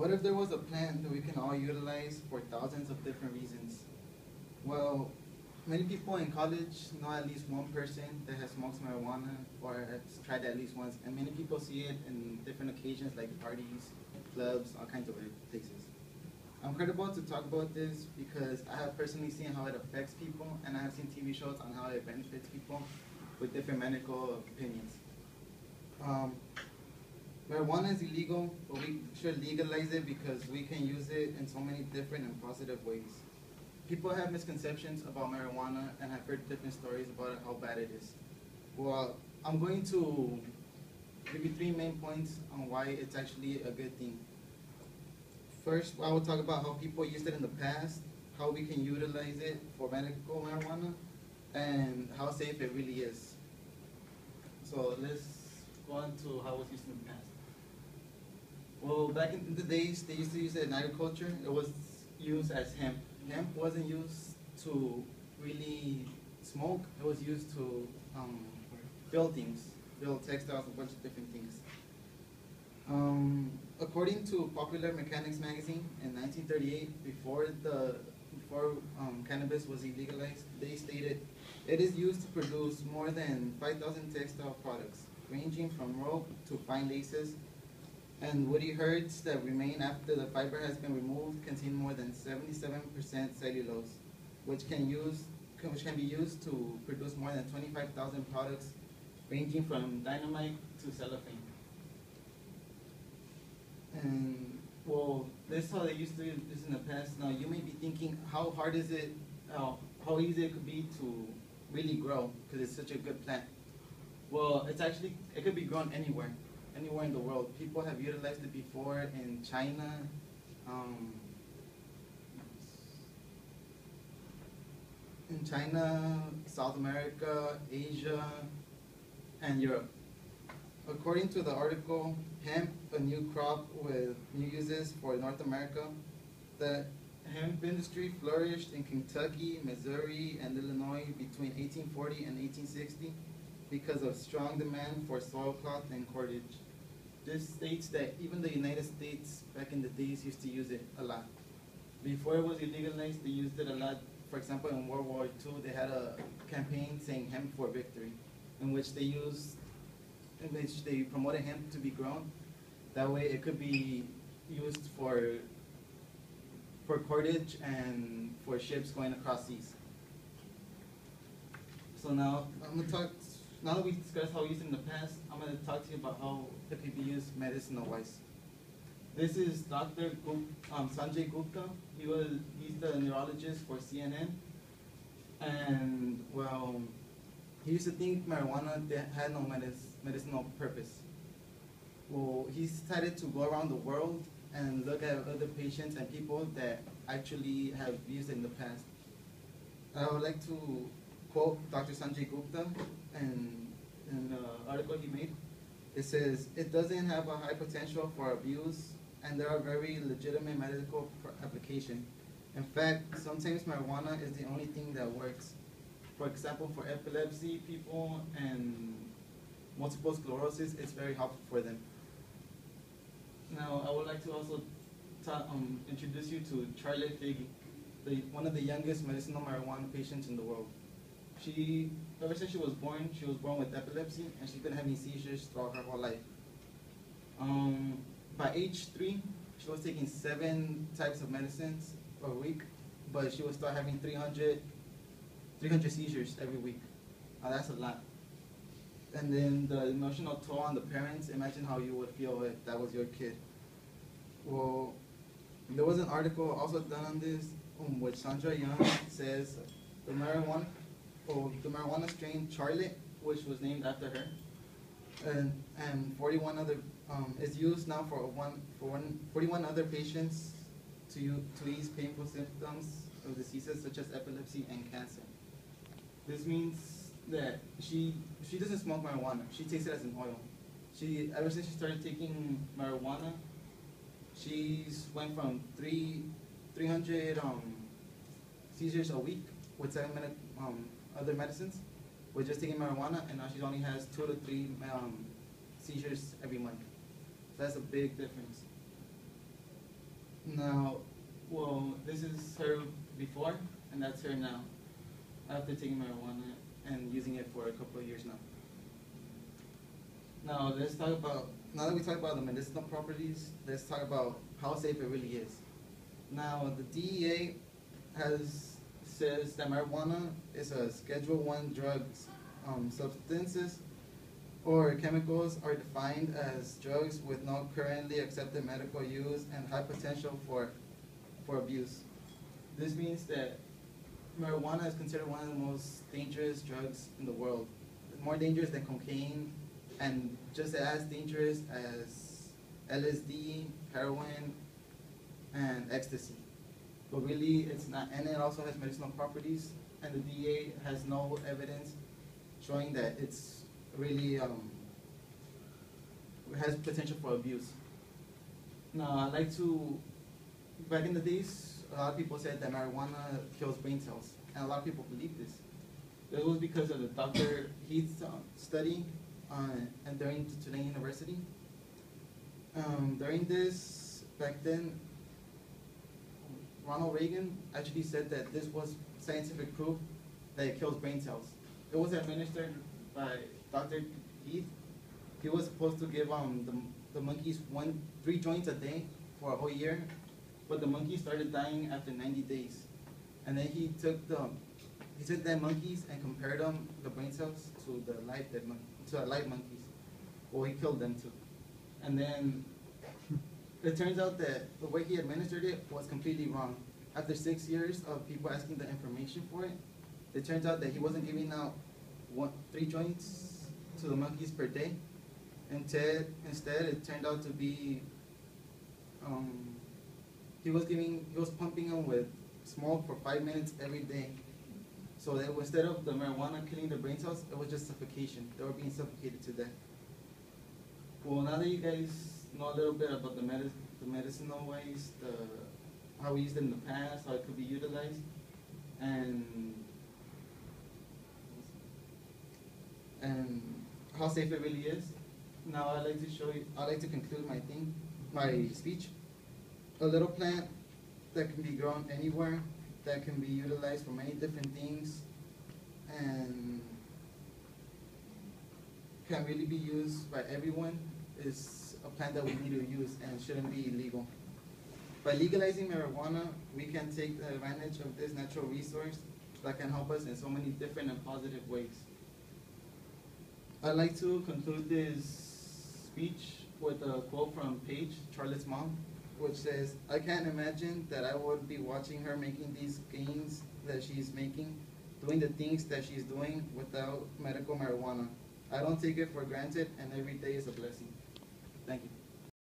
What if there was a plant that we can all utilize for thousands of different reasons? Well, many people in college know at least one person that has smoked marijuana or has tried it at least once, and many people see it in different occasions like parties, clubs, all kinds of places. I'm credible to talk about this because I have personally seen how it affects people, and I have seen TV shows on how it benefits people with different medical opinions. Um, Marijuana is illegal, but we should legalize it because we can use it in so many different and positive ways. People have misconceptions about marijuana and have heard different stories about how bad it is. Well, I'm going to give you 3 main points on why it's actually a good thing. First, I will talk about how people used it in the past, how we can utilize it for medical marijuana, and how safe it really is. So let's go on to how it was used in the past. Well, back in the days, they used to use it in agriculture. It was used as hemp. Hemp wasn't used to really smoke. It was used to build things, build textiles, a bunch of different things. According to Popular Mechanics magazine in 1938, before cannabis was illegalized, they stated it is used to produce more than 5,000 textile products, ranging from rope to fine laces, and woody herds that remain after the fiber has been removed contain more than 77% cellulose, which can be used to produce more than 25,000 products, ranging from dynamite to cellophane. And well, that's how they used to do this in the past. Now you may be thinking, how hard is it? How easy it could be to really grow because it's such a good plant. Well, it could be grown anywhere in the world. People have utilized it before in China, South America, Asia, and Europe. According to the article, Hemp, a New Crop with New Uses for North America, the hemp industry flourished in Kentucky, Missouri, and Illinois between 1840 and 1860 because of strong demand for soil cloth and cordage. This states that even the United States back in the days used to use it a lot. Before it was illegalized, they used it a lot. For example, in World War II, they had a campaign saying hemp for victory, in which they promoted hemp to be grown. That way it could be used for cordage and for ships going across seas. So now now that we discussed how we used it in the past, I'm going to talk to you about how it could be used medicinal-wise. This is Dr. Sanjay Gupta. He's the neurologist for CNN. And well, he used to think marijuana had no medicinal purpose. Well, he decided to go around the world and look at other patients and people that actually have used it in the past. I would like to quote Dr. Sanjay Gupta in the article he made. It says, "It doesn't have a high potential for abuse, and there are very legitimate medical applications. In fact, sometimes marijuana is the only thing that works. For example, for epilepsy people and multiple sclerosis, it's very helpful for them." Now, I would like to also introduce you to Charlotte Figi, one of the youngest medicinal marijuana patients in the world. Ever since she was born with epilepsy, and she's been having seizures throughout her whole life. By age 3, she was taking 7 types of medicines a week, but she would start having 300 seizures every week. That's a lot. And then the emotional toll on the parents, imagine how you would feel if that was your kid. Well, there was an article also done on this, which Sandra Young says the marijuana strain Charlotte, which was named after her, and 41 other is used now for 41 other patients to ease painful symptoms of diseases such as epilepsy and cancer. This means that she doesn't smoke marijuana. She takes it as an oil. Ever since she started taking marijuana, she's went from 300 seizures a week with 7 other medicines with just taking marijuana, and now she only has 2 to 3 seizures every month. So that's a big difference. Now, well, this is her before, and that's her now, after taking marijuana and using it for a couple of years now. Now, let's talk about, now that we talked about the medicinal properties, let's talk about how safe it really is. Now, the DEA says that marijuana is a Schedule I drug. Substances or chemicals are defined as drugs with no currently accepted medical use and high potential for abuse. This means that marijuana is considered one of the most dangerous drugs in the world. It's more dangerous than cocaine and just as dangerous as LSD, heroin, and ecstasy. But really, it's not, and it also has medicinal properties, and the DEA has no evidence showing that it's really has potential for abuse. Now, I like to, back in the days, a lot of people said that marijuana kills brain cells, and a lot of people believe this. It was because of the Dr. Heath's study and during Tulane University. During this, back then, Ronald Reagan actually said that this was scientific proof that it kills brain cells. It was administered by Dr. Heath. He was supposed to give the monkeys 3 joints a day for a whole year, but the monkeys started dying after 90 days. And then he took dead monkeys and compared them, the brain cells, to the live monkeys. Well, he killed them too. And then it turns out that the way he administered it was completely wrong. After 6 years of people asking the information for it, it turns out that he wasn't giving out 3 joints to the monkeys per day. Instead, it turned out to be he was pumping them with smoke for 5 minutes every day. So that instead of the marijuana killing the brain cells, it was just suffocation. They were being suffocated to death. Well, now that you guys know a little bit about the medicinal ways, how we used it in the past, how it could be utilized, and how safe it really is. Now I'd like to conclude my speech. A little plant that can be grown anywhere, that can be utilized for many different things, and can really be used by everyone, is a plant that we need to use and shouldn't be illegal. By legalizing marijuana, we can take advantage of this natural resource that can help us in so many different and positive ways. I'd like to conclude this speech with a quote from Paige, Charlotte's mom, which says, "I can't imagine that I would be watching her making these gains that she's making, doing the things that she's doing without medical marijuana. I don't take it for granted, and every day is a blessing." Thank you.